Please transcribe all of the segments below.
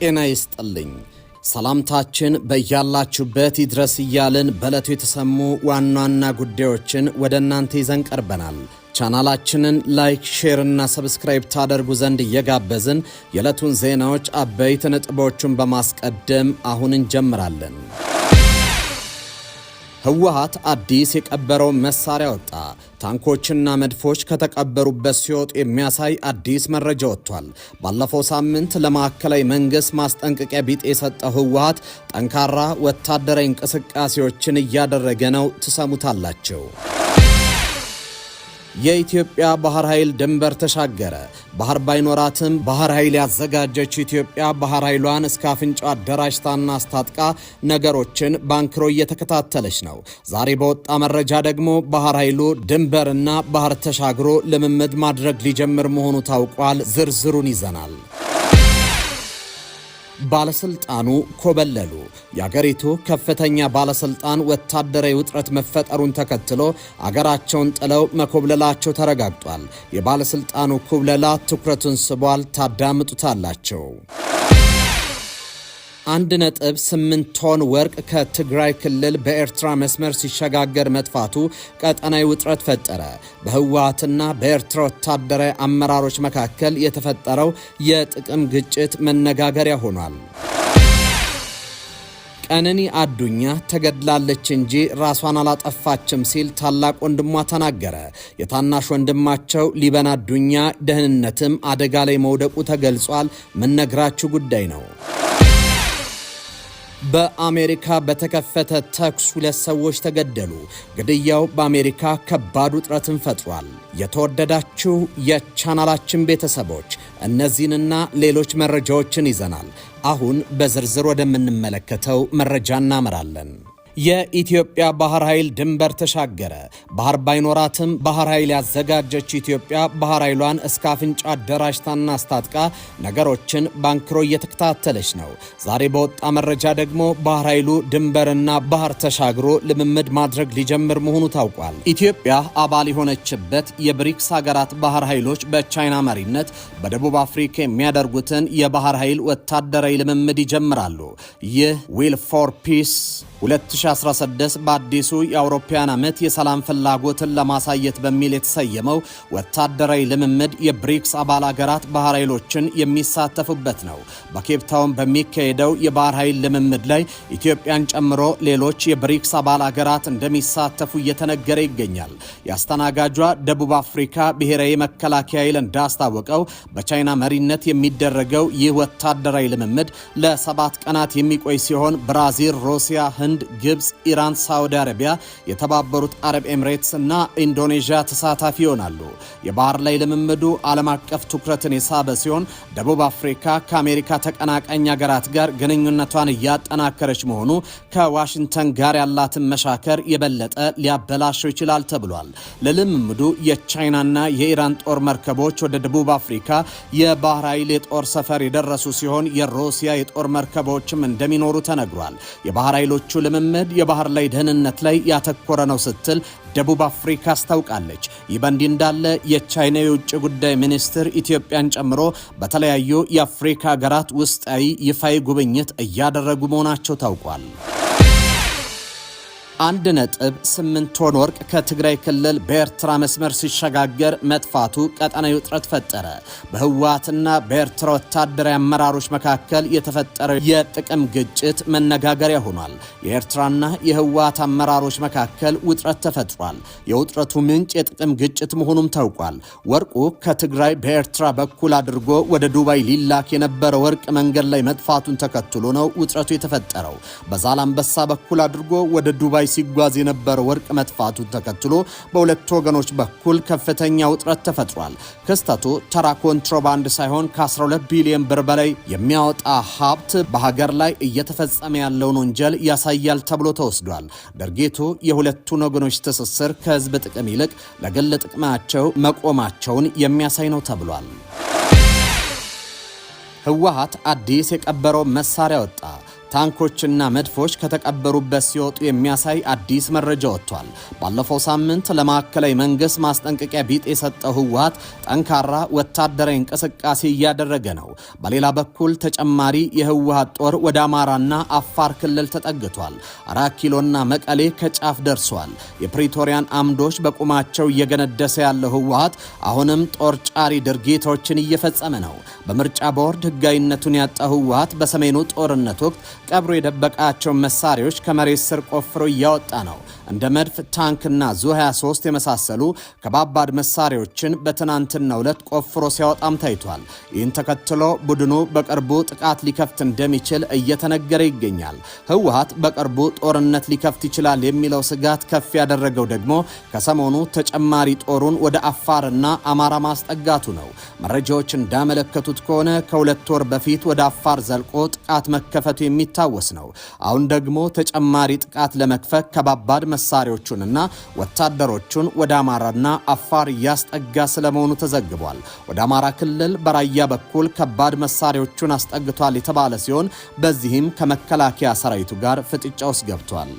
ጤና ይስጥልኝ። ሰላምታችን በያላችሁበት ይድረስ እያልን በዕለቱ የተሰሙ ዋና ጉዳዮችን ወደ እናንተ ይዘን ቀርበናል። ቻናላችንን ላይክ፣ ሼር እና ሰብስክራይብ ታደርጉ ዘንድ እየጋበዝን የዕለቱን ዜናዎች አበይት ነጥቦችን በማስቀደም አሁን እንጀምራለን። ህወሓት አዲስ የቀበረው መሳሪያ ወጣ። ታንኮችና መድፎች ከተቀበሩበት ሲወጡ የሚያሳይ አዲስ መረጃ ወጥቷል። ባለፈው ሳምንት ለማዕከላዊ መንግስት ማስጠንቀቂያ ቢጤ የሰጠው ህወሓት ጠንካራ ወታደራዊ እንቅስቃሴዎችን እያደረገ ነው። ትሰሙታላችሁ። የኢትዮጵያ ባህር ኃይል ድንበር ተሻገረ። ባህር ባይኖራትም ባህር ኃይል ያዘጋጀችው ኢትዮጵያ ባህር ኃይሏን እስከ አፍንጫው አደራጅታና አስታጥቃ ነገሮችን ባንክሮ እየተከታተለች ነው። ዛሬ በወጣ መረጃ ደግሞ ባህር ኃይሉ ድንበርና ባህር ተሻግሮ ልምምድ ማድረግ ሊጀምር መሆኑ ታውቋል። ዝርዝሩን ይዘናል። ባለስልጣኑ ኮበለሉ። የአገሪቱ ከፍተኛ ባለስልጣን ወታደራዊ ውጥረት መፈጠሩን ተከትሎ አገራቸውን ጥለው መኮብለላቸው ተረጋግጧል። የባለስልጣኑ ኩብለላ ትኩረቱን ስቧል። ታዳምጡታላቸው። 1.8 ቶን ወርቅ ከትግራይ ክልል በኤርትራ መስመር ሲሸጋገር መጥፋቱ ቀጠናዊ ውጥረት ፈጠረ። በህወሓትና በኤርትራ ወታደራዊ አመራሮች መካከል የተፈጠረው የጥቅም ግጭት መነጋገሪያ ሆኗል። ቀነኒ አዱኛ ተገድላለች እንጂ ራሷን አላጠፋችም ሲል ታላቅ ወንድሟ ተናገረ። የታናሽ ወንድማቸው ሊበን አዱኛ ደህንነትም አደጋ ላይ መውደቁ ተገልጿል። ምነግራችሁ ጉዳይ ነው። በአሜሪካ በተከፈተ ተኩስ 2 ሰዎች ተገደሉ። ግድያው በአሜሪካ ከባድ ውጥረትን ፈጥሯል። የተወደዳችሁ የቻናላችን ቤተሰቦች እነዚህንና ሌሎች መረጃዎችን ይዘናል። አሁን በዝርዝር ወደምንመለከተው መረጃ እናመራለን። የኢትዮጵያ ባህር ኃይል ድንበር ተሻገረ። ባህር ባይኖራትም ባህር ኃይል ያዘጋጀችው ኢትዮጵያ ባህር ኃይሏን እስከ አፍንጫ አደራጅታና አስታጥቃ ነገሮችን ባንክሮ እየተከታተለች ነው። ዛሬ በወጣ መረጃ ደግሞ ባህር ኃይሉ ድንበርና ባህር ተሻግሮ ልምምድ ማድረግ ሊጀምር መሆኑ ታውቋል። ኢትዮጵያ አባል የሆነችበት የብሪክስ ሀገራት ባህር ኃይሎች በቻይና መሪነት በደቡብ አፍሪካ የሚያደርጉትን የባህር ኃይል ወታደራዊ ልምምድ ይጀምራሉ። ይህ ዊል ፎር ፒስ 2016 በአዲሱ የአውሮፓውያን ዓመት የሰላም ፍላጎትን ለማሳየት በሚል የተሰየመው ወታደራዊ ልምምድ የብሪክስ አባል ሀገራት ባህር ኃይሎችን የሚሳተፉበት ነው። በኬፕታውን በሚካሄደው የባህር ኃይል ልምምድ ላይ ኢትዮጵያን ጨምሮ ሌሎች የብሪክስ አባል ሀገራት እንደሚሳተፉ እየተነገረ ይገኛል። የአስተናጋጇ ደቡብ አፍሪካ ብሔራዊ መከላከያ ኃይል እንዳስታወቀው በቻይና መሪነት የሚደረገው ይህ ወታደራዊ ልምምድ ለ7 ቀናት የሚቆይ ሲሆን ብራዚል፣ ሩሲያ፣ ህንድ፣ ግብጽ፣ ኢራን፣ ሳውዲ አረቢያ፣ የተባበሩት አረብ ኤምሬትስ እና ኢንዶኔዥያ ተሳታፊ ይሆናሉ። የባህር ላይ ልምምዱ ዓለም አቀፍ ትኩረትን የሳበ ሲሆን ደቡብ አፍሪካ ከአሜሪካ ተቀናቃኝ ሀገራት ጋር ግንኙነቷን እያጠናከረች መሆኑ ከዋሽንግተን ጋር ያላትን መሻከር የበለጠ ሊያበላሸው ይችላል ተብሏል። ለልምምዱ የቻይናና የኢራን ጦር መርከቦች ወደ ደቡብ አፍሪካ የባህር ኃይል የጦር ሰፈር የደረሱ ሲሆን የሩሲያ የጦር መርከቦችም እንደሚኖሩ ተነግሯል። የባህር ኃይሎቹ ልምምድ የባህር ላይ ደህንነት ላይ ያተኮረ ነው ስትል ደቡብ አፍሪካ አስታውቃለች። ይህ በእንዲህ እንዳለ የቻይና የውጭ ጉዳይ ሚኒስትር ኢትዮጵያን ጨምሮ በተለያዩ የአፍሪካ ሀገራት ውስጣዊ ይፋዊ ጉብኝት እያደረጉ መሆናቸው ታውቋል። 1.8 ቶን ወርቅ ከትግራይ ክልል በኤርትራ መስመር ሲሸጋገር መጥፋቱ ቀጠናዊ ውጥረት ፈጠረ። በህወሓትና በኤርትራ ወታደራዊ አመራሮች መካከል የተፈጠረው የጥቅም ግጭት መነጋገሪያ ሆኗል። የኤርትራና የህወሓት አመራሮች መካከል ውጥረት ተፈጥሯል። የውጥረቱ ምንጭ የጥቅም ግጭት መሆኑም ታውቋል። ወርቁ ከትግራይ በኤርትራ በኩል አድርጎ ወደ ዱባይ ሊላክ የነበረ ወርቅ መንገድ ላይ መጥፋቱን ተከትሎ ነው ውጥረቱ የተፈጠረው። በዛላምበሳ በኩል አድርጎ ወደ ዱባይ ሲጓዝ የነበረ ወርቅ መጥፋቱን ተከትሎ በሁለቱ ወገኖች በኩል ከፍተኛ ውጥረት ተፈጥሯል። ክስተቱ ተራ ኮንትሮባንድ ሳይሆን ከ12 ቢሊዮን ብር በላይ የሚያወጣ ሀብት በሀገር ላይ እየተፈጸመ ያለውን ወንጀል ያሳያል ተብሎ ተወስዷል። ድርጊቱ የሁለቱን ወገኖች ትስስር ከህዝብ ጥቅም ይልቅ ለግል ጥቅማቸው መቆማቸውን የሚያሳይ ነው ተብሏል። ህወሓት አዲስ የቀበረው መሳሪያ ወጣ። ታንኮችና መድፎች ከተቀበሩበት ሲወጡ የሚያሳይ አዲስ መረጃ ወጥቷል። ባለፈው ሳምንት ለማዕከላዊ መንግስት ማስጠንቀቂያ ቢጤ የሰጠው ህወሓት ጠንካራ ወታደራዊ እንቅስቃሴ እያደረገ ነው። በሌላ በኩል ተጨማሪ የህወሓት ጦር ወደ አማራና አፋር ክልል ተጠግቷል። 4 ኪሎና መቀሌ ከጫፍ ደርሷል። የፕሪቶሪያን አምዶች በቁማቸው እየገነደሰ ያለው ህወሓት አሁንም ጦር ጫሪ ድርጊቶችን እየፈጸመ ነው። በምርጫ ቦርድ ህጋዊነቱን ያጣው ህወሓት በሰሜኑ ጦርነት ወቅት ቀብሮ የደበቃቸውን መሳሪያዎች ከመሬት ስር ቆፍሮ እያወጣ ነው። እንደ መድፍ፣ ታንክና ዙ23 የመሳሰሉ ከባባድ መሳሪያዎችን በትናንትናው ዕለት ቆፍሮ ሲያወጣም ታይቷል። ይህን ተከትሎ ቡድኑ በቅርቡ ጥቃት ሊከፍት እንደሚችል እየተነገረ ይገኛል። ህወሓት በቅርቡ ጦርነት ሊከፍት ይችላል የሚለው ስጋት ከፍ ያደረገው ደግሞ ከሰሞኑ ተጨማሪ ጦሩን ወደ አፋርና አማራ ማስጠጋቱ ነው። መረጃዎች እንዳመለከቱት ከሆነ ከ2 ወር በፊት ወደ አፋር ዘልቆ ጥቃት መከፈቱ የሚታወስ ነው። አሁን ደግሞ ተጨማሪ ጥቃት ለመክፈት ከባባድ መሳሪያዎቹንና ወታደሮቹን ወደ አማራና አፋር እያስጠጋ ስለመሆኑ ተዘግቧል። ወደ አማራ ክልል በራያ በኩል ከባድ መሳሪያዎቹን አስጠግቷል የተባለ ሲሆን በዚህም ከመከላከያ ሰራዊቱ ጋር ፍጥጫ ውስጥ ገብቷል።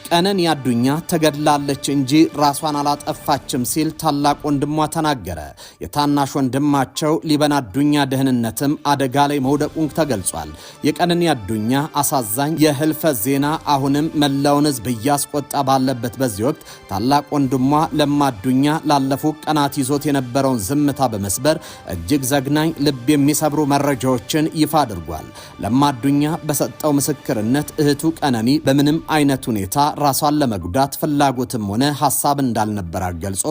ቀነኒ አዱኛ ተገድላለች እንጂ ራሷን አላጠፋችም ሲል ታላቅ ወንድሟ ተናገረ። የታናሽ ወንድማቸው ሊበን አዱኛ ደህንነትም አደጋ ላይ መውደቁን ተገልጿል። የቀነኒ አዱኛ አሳዛኝ የህልፈት ዜና አሁንም መላውን ህዝብ እያስቆጣ ባለበት በዚህ ወቅት ታላቅ ወንድሟ ለማ አዱኛ ላለፉት ቀናት ይዞት የነበረውን ዝምታ በመስበር እጅግ ዘግናኝ ልብ የሚሰብሩ መረጃዎችን ይፋ አድርጓል። ለማ አዱኛ በሰጠው ምስክርነት እህቱ ቀነኒ በምንም አይነት ሁኔታ ራሷን ለመጉዳት ፍላጎትም ሆነ ሐሳብ እንዳልነበራት ገልጾ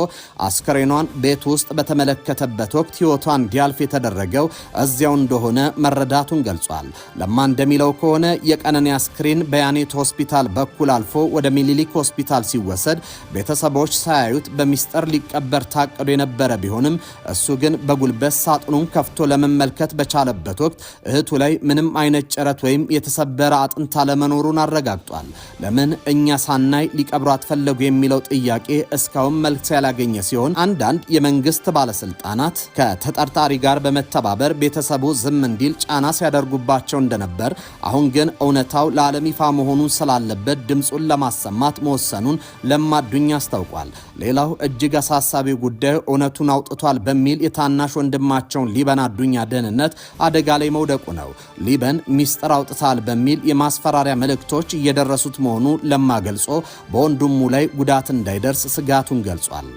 አስከሬኗን ቤት ውስጥ በተመለከተበት ወቅት ህይወቷ እንዲያልፍ የተደረገው እዚያው እንደሆነ መረዳቱን ገልጿል። ለማ እንደሚለው ከሆነ የቀነኒ አስክሬን በያኔት ሆስፒታል በኩል አልፎ ወደ ሚኒሊክ ሆስፒታል ሲወሰድ ቤተሰቦች ሳያዩት በሚስጥር ሊቀበር ታቅዶ የነበረ ቢሆንም እሱ ግን በጉልበት ሳጥኑን ከፍቶ ለመመልከት በቻለበት ወቅት እህቱ ላይ ምንም አይነት ጭረት ወይም የተሰበረ አጥንት አለመኖሩን አረጋግጧል። ለምን እኛ ሳናይ ሊቀብሯት ፈለጉ የሚለው ጥያቄ እስካሁን መልስ ያላገኘ ሲሆን አንዳንድ የመንግስት ባለስልጣናት ከተጠርጣሪ ጋር በመተባበር ቤተሰቡ ዝም እንዲል ጫና ሲያደርጉባቸው እንደነበር፣ አሁን ግን እውነታው ለዓለም ይፋ መሆኑን ስላለበት ድምፁን ለማሰማት መወሰኑን ለማ አዱኛ አስታውቋል። ሌላው እጅግ አሳሳቢው ጉዳይ እውነቱን አውጥቷል በሚል የታናሽ ወንድማቸውን ሊበን አዱኛ ደህንነት አደጋ ላይ መውደቁ ነው። ሊበን ሚስጥር አውጥታል በሚል የማስፈራሪያ መልእክቶች እየደረሱት መሆኑ ለማ ገልጾ በወንድሙ ላይ ጉዳት እንዳይደርስ ስጋቱን ገልጿል።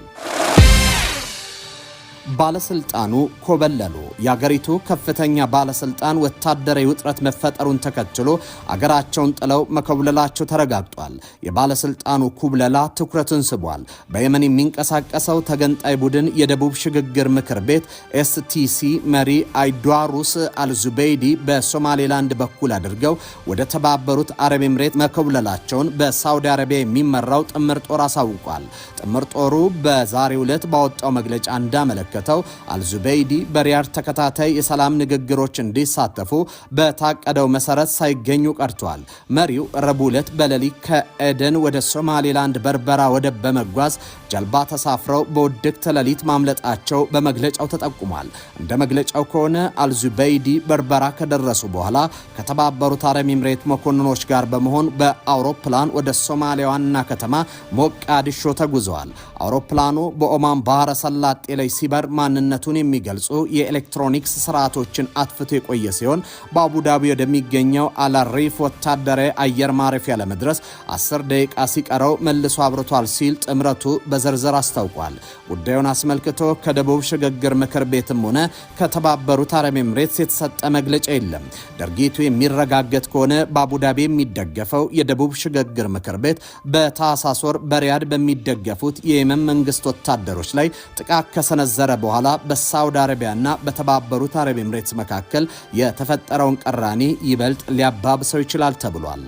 ባለስልጣኑ ኮበለሉ። የአገሪቱ ከፍተኛ ባለስልጣን ወታደራዊ ውጥረት መፈጠሩን ተከትሎ አገራቸውን ጥለው መኮብለላቸው ተረጋግጧል። የባለስልጣኑ ኩብለላ ትኩረትን ስቧል። በየመን የሚንቀሳቀሰው ተገንጣይ ቡድን የደቡብ ሽግግር ምክር ቤት ኤስቲሲ መሪ አይድዋሩስ አልዙበይዲ በሶማሌላንድ በኩል አድርገው ወደ ተባበሩት አረብ ኤምሬት መኮብለላቸውን በሳውዲ አረቢያ የሚመራው ጥምር ጦር አሳውቋል። ጥምር ጦሩ በዛሬው ዕለት ባወጣው መግለጫ እንዳመለከተው አልዙበይዲ በሪያድ ተከታታይ የሰላም ንግግሮች እንዲሳተፉ በታቀደው መሰረት ሳይገኙ ቀርተዋል። መሪው ረቡዕ ዕለት በሌሊት ከኤደን ወደ ሶማሌላንድ በርበራ ወደብ በመጓዝ ጀልባ ተሳፍረው በውድቅት ሌሊት ማምለጣቸው በመግለጫው ተጠቁሟል። እንደ መግለጫው ከሆነ አልዙበይዲ በርበራ ከደረሱ በኋላ ከተባበሩት አረብ ኤምሬት መኮንኖች ጋር በመሆን በአውሮፕላን ወደ ሶማሊያ ዋና ከተማ ሞቃዲሾ ተጉዘዋል። አውሮፕላኑ በኦማን ባህረ ሰላጤ ላይ ሲበር ማንነቱን የሚገልጹ የኤሌክትሮኒክስ ስርዓቶችን አጥፍቶ የቆየ ሲሆን በአቡዳቢ ወደሚገኘው አላሪፍ ወታደራዊ አየር ማረፊያ ለመድረስ 10 ደቂቃ ሲቀረው መልሶ አብርቷል ሲል ጥምረቱ በዝርዝር አስታውቋል። ጉዳዩን አስመልክቶ ከደቡብ ሽግግር ምክር ቤትም ሆነ ከተባበሩት አረብ ኤምሬትስ የተሰጠ መግለጫ የለም። ድርጊቱ የሚረጋገጥ ከሆነ በአቡዳቢ የሚደገፈው የደቡብ ሽግግር ምክር ቤት በታህሳስ ወር በሪያድ በሚደገፉት የየመን መንግስት ወታደሮች ላይ ጥቃት ከሰነዘረ በኋላ በሳውዲ አረቢያና በተባበሩት አረብ ኤምሬትስ መካከል የተፈጠረውን ቅራኔ ይበልጥ ሊያባብሰው ይችላል ተብሏል።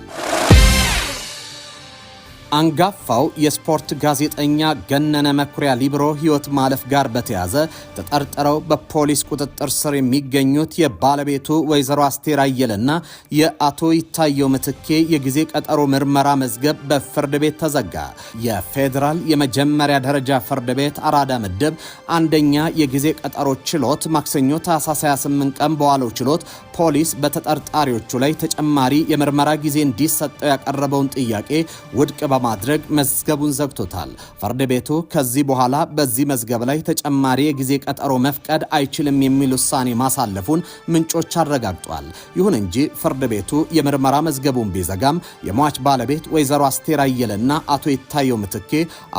አንጋፋው የስፖርት ጋዜጠኛ ገነነ መኩሪያ ሊብሮ ሕይወት ማለፍ ጋር በተያዘ ተጠርጥረው በፖሊስ ቁጥጥር ስር የሚገኙት የባለቤቱ ወይዘሮ አስቴር አየለና የአቶ ይታየው ምትኬ የጊዜ ቀጠሮ ምርመራ መዝገብ በፍርድ ቤት ተዘጋ። የፌዴራል የመጀመሪያ ደረጃ ፍርድ ቤት አራዳ ምድብ አንደኛ የጊዜ ቀጠሮ ችሎት ማክሰኞ ታህሳስ 28 ቀን በዋለው ችሎት ፖሊስ በተጠርጣሪዎቹ ላይ ተጨማሪ የምርመራ ጊዜ እንዲሰጠው ያቀረበውን ጥያቄ ውድቅ በማድረግ መዝገቡን ዘግቶታል። ፍርድ ቤቱ ከዚህ በኋላ በዚህ መዝገብ ላይ ተጨማሪ የጊዜ ቀጠሮ መፍቀድ አይችልም የሚል ውሳኔ ማሳለፉን ምንጮች አረጋግጧል። ይሁን እንጂ ፍርድ ቤቱ የምርመራ መዝገቡን ቢዘጋም የሟች ባለቤት ወይዘሮ አስቴር አየለና አቶ ይታየው ምትኬ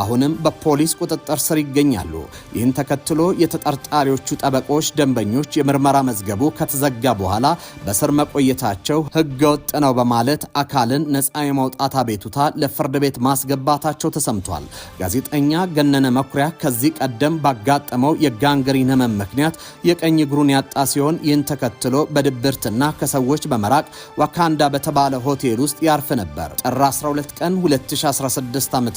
አሁንም በፖሊስ ቁጥጥር ስር ይገኛሉ። ይህን ተከትሎ የተጠርጣሪዎቹ ጠበቆች ደንበኞች የምርመራ መዝገቡ ከተዘጋ በኋላ በስር መቆየታቸው ሕገወጥ ነው በማለት አካልን ነፃ የማውጣት አቤቱታ ለፍርድ ቤት ማስገባታቸው ተሰምቷል። ጋዜጠኛ ገነነ መኩሪያ ከዚህ ቀደም ባጋጠመው የጋንግሪን ህመም ምክንያት የቀኝ እግሩን ያጣ ሲሆን ይህን ተከትሎ በድብርትና ከሰዎች በመራቅ ዋካንዳ በተባለ ሆቴል ውስጥ ያርፍ ነበር። ጥር 12 ቀን 2016 ዓ.ም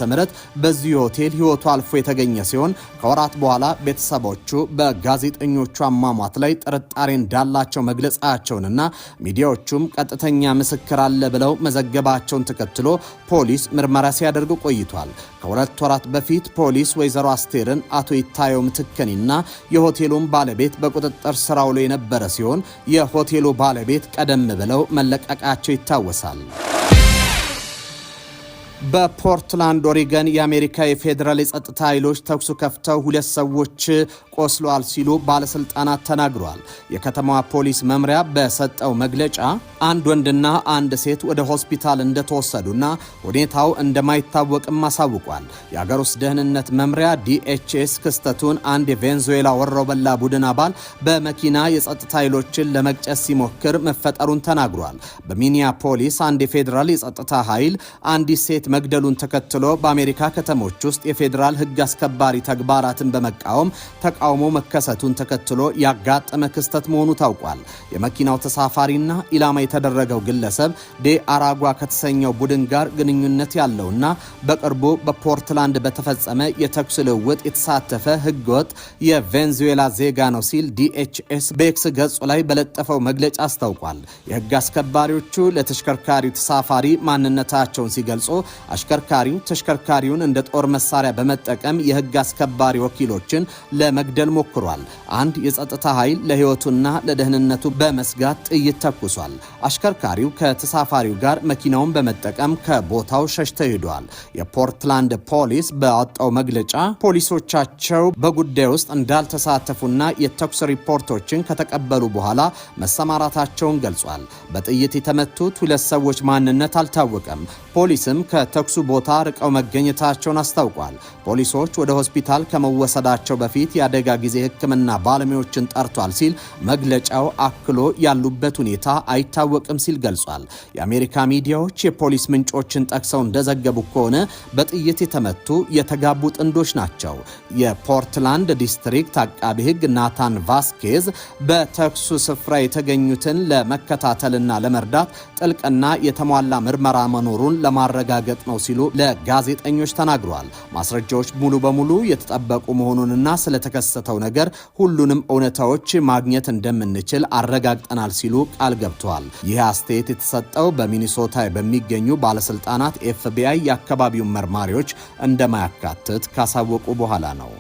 በዚህ ሆቴል ህይወቱ አልፎ የተገኘ ሲሆን ከወራት በኋላ ቤተሰቦቹ በጋዜጠኞቹ አሟሟት ላይ ጥርጣሬ እንዳላቸው መግለጻቸውንና ሚዲያዎቹም ቀጥተኛ ምስክር አለ ብለው መዘገባቸውን ተከትሎ ፖሊስ ምርመራ ሲያደርግ ቆይቷል። ከሁለት ወራት በፊት ፖሊስ ወይዘሮ አስቴርን አቶ ይታየው ምትኬንና የሆቴሉን ባለቤት በቁጥጥር ስር አውሎ የነበረ ሲሆን የሆቴሉ ባለቤት ቀደም ብለው መለቀቃቸው ይታወሳል። በፖርትላንድ ኦሪገን የአሜሪካ የፌዴራል የጸጥታ ኃይሎች ተኩስ ከፍተው 2 ሰዎች ቆስለዋል ሲሉ ባለስልጣናት ተናግረዋል። የከተማዋ ፖሊስ መምሪያ በሰጠው መግለጫ አንድ ወንድና አንድ ሴት ወደ ሆስፒታል እንደተወሰዱና ሁኔታው እንደማይታወቅም አሳውቋል። የአገር ውስጥ ደህንነት መምሪያ DHS ክስተቱን አንድ የቬንዙዌላ ወሮበላ ቡድን አባል በመኪና የጸጥታ ኃይሎችን ለመግጨት ሲሞክር መፈጠሩን ተናግሯል። በሚኒያፖሊስ አንድ የፌዴራል የጸጥታ ኃይል አንዲት ሴት መግደሉን ተከትሎ በአሜሪካ ከተሞች ውስጥ የፌዴራል ሕግ አስከባሪ ተግባራትን በመቃወም ተቃውሞ መከሰቱን ተከትሎ ያጋጠመ ክስተት መሆኑ ታውቋል። የመኪናው ተሳፋሪና ኢላማ የተደረገው ግለሰብ ዴ አራጓ ከተሰኘው ቡድን ጋር ግንኙነት ያለውና በቅርቡ በፖርትላንድ በተፈጸመ የተኩስ ልውውጥ የተሳተፈ ሕገወጥ የቬንዙዌላ ዜጋ ነው ሲል DHS በኤክስ ገጹ ላይ በለጠፈው መግለጫ አስታውቋል። የሕግ አስከባሪዎቹ ለተሽከርካሪው ተሳፋሪ ማንነታቸውን ሲገልጹ አሽከርካሪው ተሽከርካሪውን እንደ ጦር መሳሪያ በመጠቀም የሕግ አስከባሪ ወኪሎችን ለመግደል ሞክሯል። አንድ የጸጥታ ኃይል ለሕይወቱና ለደህንነቱ በመስጋት ጥይት ተኩሷል። አሽከርካሪው ከተሳፋሪው ጋር መኪናውን በመጠቀም ከቦታው ሸሽተው ሄደዋል። የፖርትላንድ ፖሊስ ባወጣው መግለጫ ፖሊሶቻቸው በጉዳዩ ውስጥ እንዳልተሳተፉና የተኩስ ሪፖርቶችን ከተቀበሉ በኋላ መሰማራታቸውን ገልጿል። በጥይት የተመቱት 2 ሰዎች ማንነት አልታወቀም። ፖሊስም ከተኩሱ ቦታ ርቀው መገኘታቸውን አስታውቋል። ፖሊሶች ወደ ሆስፒታል ከመወሰዳቸው በፊት የአደጋ ጊዜ ሕክምና ባለሙያዎችን ጠርቷል ሲል መግለጫው አክሎ ያሉበት ሁኔታ አይታወቅም ሲል ገልጿል። የአሜሪካ ሚዲያዎች የፖሊስ ምንጮችን ጠቅሰው እንደዘገቡ ከሆነ በጥይት የተመቱ የተጋቡ ጥንዶች ናቸው። የፖርትላንድ ዲስትሪክት አቃቢ ሕግ ናታን ቫስኬዝ በተኩሱ ስፍራ የተገኙትን ለመከታተልና ለመርዳት ጥልቅና የተሟላ ምርመራ መኖሩን ለማረጋገጥ ነው ሲሉ ለጋዜጠኞች ተናግረዋል። ማስረጃዎች ሙሉ በሙሉ የተጠበቁ መሆኑንና ስለተከሰተው ነገር ሁሉንም እውነታዎች ማግኘት እንደምንችል አረጋግጠናል ሲሉ ቃል ገብተዋል። ይህ አስተያየት የተሰጠው በሚኒሶታ በሚገኙ ባለስልጣናት FBI የአካባቢውን መርማሪዎች እንደማያካትት ካሳወቁ በኋላ ነው።